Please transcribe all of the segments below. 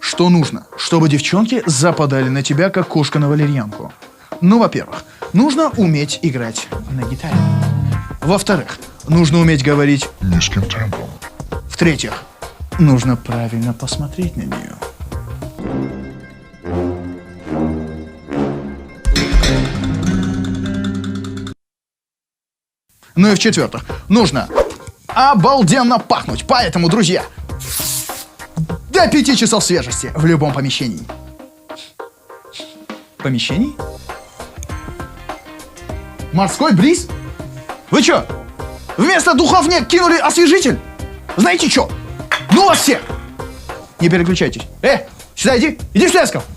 Что нужно, чтобы девчонки западали на тебя, как кошка на валерьянку? Ну, во-первых, нужно уметь играть на гитаре. Во-вторых, нужно уметь говорить низким темпом. В-третьих, нужно правильно посмотреть на нее. Ну и в-четвертых, нужно обалденно пахнуть. Поэтому, друзья, до 5 часов свежести в любом помещении. Помещении? Морской бриз? Вы чё? Вместо духов мне кинули освежитель? Знаете чё? Ну вас всех! Не переключайтесь. Сюда иди! Иди сюда, я сказал!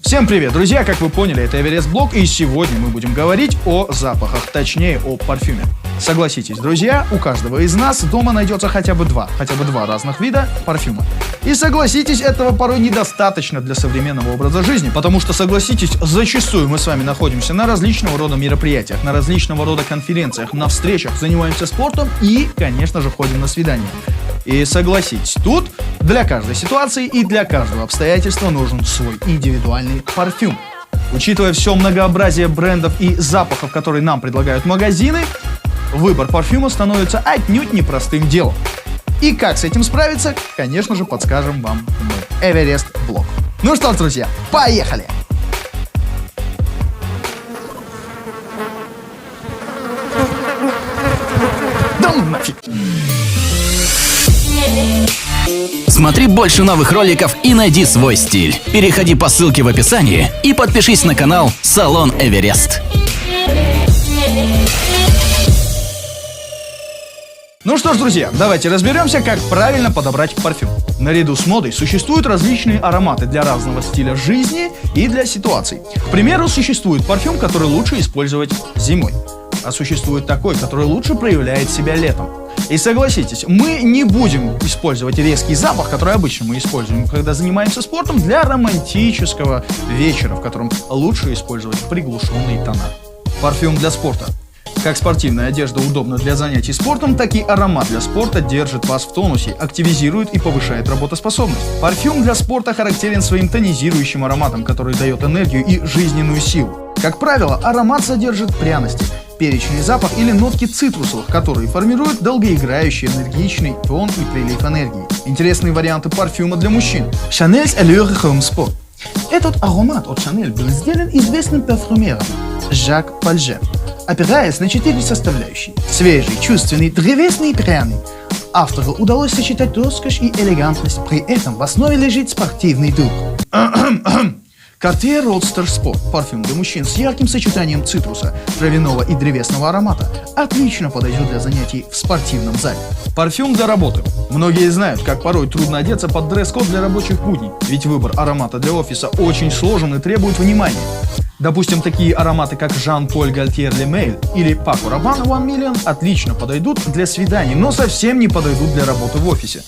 Всем привет, друзья! Как вы поняли, это Эверест Блог, и сегодня мы будем говорить о запахах, точнее о парфюме. Согласитесь, друзья, у каждого из нас дома найдется хотя бы два разных вида парфюма. И согласитесь, этого порой недостаточно для современного образа жизни, потому что, согласитесь, зачастую мы с вами находимся на различного рода мероприятиях, на различного рода конференциях, на встречах, занимаемся спортом и, конечно же, ходим на свидания. И согласитесь, тут для каждой ситуации и для каждого обстоятельства нужен свой индивидуальный парфюм. Учитывая все многообразие брендов и запахов, которые нам предлагают магазины, выбор парфюма становится отнюдь непростым делом. И как с этим справиться, конечно же, подскажем вам мы, Эверест Блог. Ну что ж, друзья, поехали! Да ну нафиг! Смотри больше новых роликов и найди свой стиль. Переходи по ссылке в описании и подпишись на канал Салон Эверест. Ну что ж, друзья, давайте разберемся, как правильно подобрать парфюм. Наряду с модой существуют различные ароматы для разного стиля жизни и для ситуаций. К примеру, существует парфюм, который лучше использовать зимой. А существует такой, который лучше проявляет себя летом. И согласитесь, мы не будем использовать резкий запах, который обычно мы используем, когда занимаемся спортом, для романтического вечера, в котором лучше использовать приглушенные тона. Парфюм для спорта. Как спортивная одежда удобна для занятий спортом, так и аромат для спорта держит вас в тонусе, активизирует и повышает работоспособность. Парфюм для спорта характерен своим тонизирующим ароматом, который дает энергию и жизненную силу. Как правило, аромат содержит пряности, перечный запах или нотки цитрусовых, которые формируют долгоиграющий энергичный тон и прилив энергии. Интересные варианты парфюма для мужчин. Chanel's Allure Home Sport. Этот аромат от Chanel был сделан известным парфюмером Жак Пальже, опираясь на 4 составляющие: свежий, чувственный, древесный и пряный. Автору удалось сочетать роскошь и элегантность, при этом в основе лежит спортивный дух. Cartier Roadster Sport – парфюм для мужчин с ярким сочетанием цитруса, травяного и древесного аромата. Отлично подойдет для занятий в спортивном зале. Парфюм для работы. Многие знают, как порой трудно одеться под дресс-код для рабочих будней, ведь выбор аромата для офиса очень сложен и требует внимания. Допустим, такие ароматы, как Jean-Paul Gaultier Le Male или Paco Rabanne One Million отлично подойдут для свиданий, но совсем не подойдут для работы в офисе.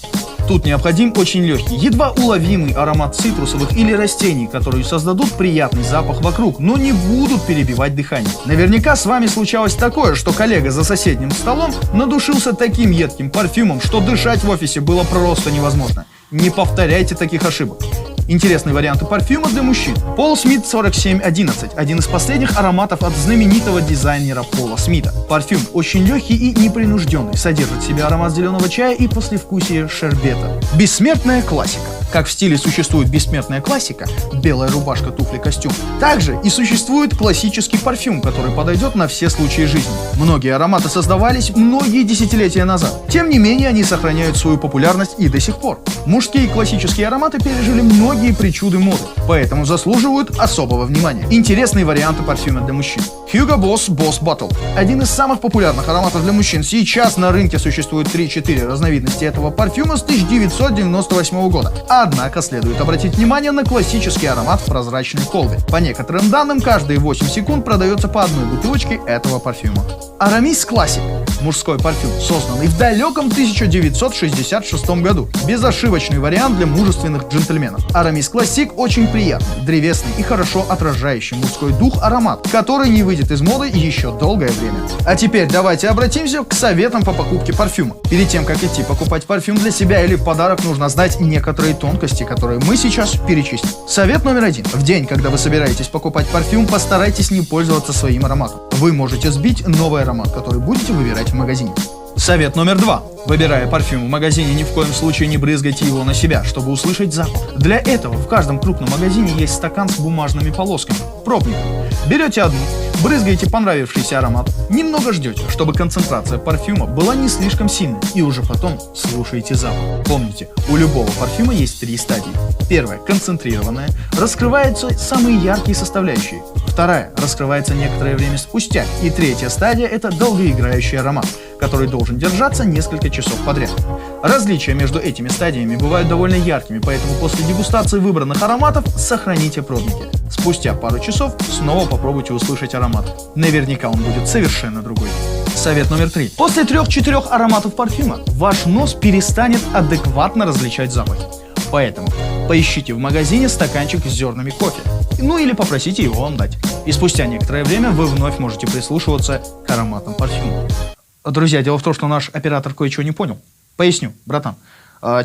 Тут необходим очень легкий, едва уловимый аромат цитрусовых или растений, которые создадут приятный запах вокруг, но не будут перебивать дыхание. Наверняка с вами случалось такое, что коллега за соседним столом надушился таким едким парфюмом, что дышать в офисе было просто невозможно. Не повторяйте таких ошибок. Интересные варианты парфюма для мужчин. Пол Смит 4711 – один из последних ароматов от знаменитого дизайнера Пола Смита. Парфюм очень легкий и непринужденный, содержит в себе аромат зеленого чая и послевкусие шербета. Бессмертная классика. Как в стиле существует бессмертная классика – белая рубашка, туфли, костюм, также и существует классический парфюм, который подойдет на все случаи жизни. Многие ароматы создавались многие десятилетия назад. Тем не менее, они сохраняют свою популярность и до сих пор. Мужские классические ароматы пережили многие причуды моды, поэтому заслуживают особого внимания. Интересные варианты парфюма для мужчин. Hugo Boss Boss Bottle – один из самых популярных ароматов для мужчин. Сейчас на рынке существует 3-4 разновидности этого парфюма с 1998 года. Однако следует обратить внимание на классический аромат в прозрачной колбе. По некоторым данным, каждые 8 секунд продается по одной бутылочке этого парфюма. Арамис Classic – мужской парфюм, созданный в далеком 1966 году. Безошибочный вариант для мужественных джентльменов. Арамис Classic очень приятный, древесный и хорошо отражающий мужской дух аромат, который не выйдет из моды еще долгое время. А теперь давайте обратимся к советам по покупке парфюма. Перед тем, как идти покупать парфюм для себя или в подарок, нужно знать некоторые тонкости, которые мы сейчас перечислим. Совет номер 1. В день, когда вы собираетесь покупать парфюм, постарайтесь не пользоваться своим ароматом. Вы можете сбить новый аромат, который будете выбирать в магазине. Совет номер 2. Выбирая парфюм в магазине, ни в коем случае не брызгайте его на себя, чтобы услышать запах. Для этого в каждом крупном магазине есть стакан с бумажными полосками, пробником. Берете одну, брызгаете понравившийся аромат, немного ждете, чтобы концентрация парфюма была не слишком сильной, и уже потом слушаете запах. Помните, у любого парфюма есть 3 стадии. Первая – концентрированная, раскрываются самые яркие составляющие. Вторая – раскрывается некоторое время спустя. И третья стадия – это долгоиграющий аромат, который должен держаться несколько часов подряд. Различия между этими стадиями бывают довольно яркими, поэтому после дегустации выбранных ароматов сохраните пробники. Спустя пару часов снова попробуйте услышать аромат. Наверняка он будет совершенно другой. Совет номер 3. После 3-4 ароматов парфюма ваш нос перестанет адекватно различать запахи. Поэтому поищите в магазине стаканчик с зернами кофе. Ну или попросите его вам дать. И спустя некоторое время вы вновь можете прислушиваться к ароматам парфюма. Друзья, дело в том, что наш оператор кое-чего не понял. Поясню, братан.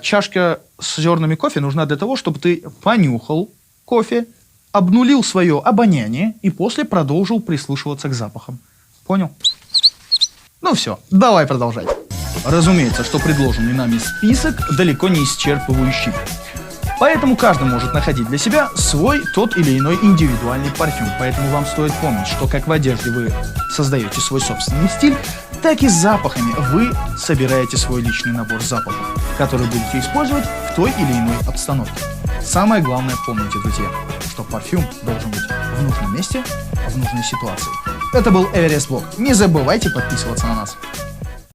Чашка с зернами кофе нужна для того, чтобы ты понюхал кофе, обнулил свое обоняние и после продолжил прислушиваться к запахам. Понял? Ну все, давай продолжать. Разумеется, что предложенный нами список далеко не исчерпывающий. Поэтому каждый может находить для себя свой тот или иной индивидуальный парфюм. Поэтому вам стоит помнить, что как в одежде вы создаете свой собственный стиль, так и с запахами вы собираете свой личный набор запахов, который будете использовать в той или иной обстановке. Самое главное помните, друзья, что парфюм должен быть в нужном месте, в нужной ситуации. Это был Эверест Блог. Не забывайте подписываться на нас.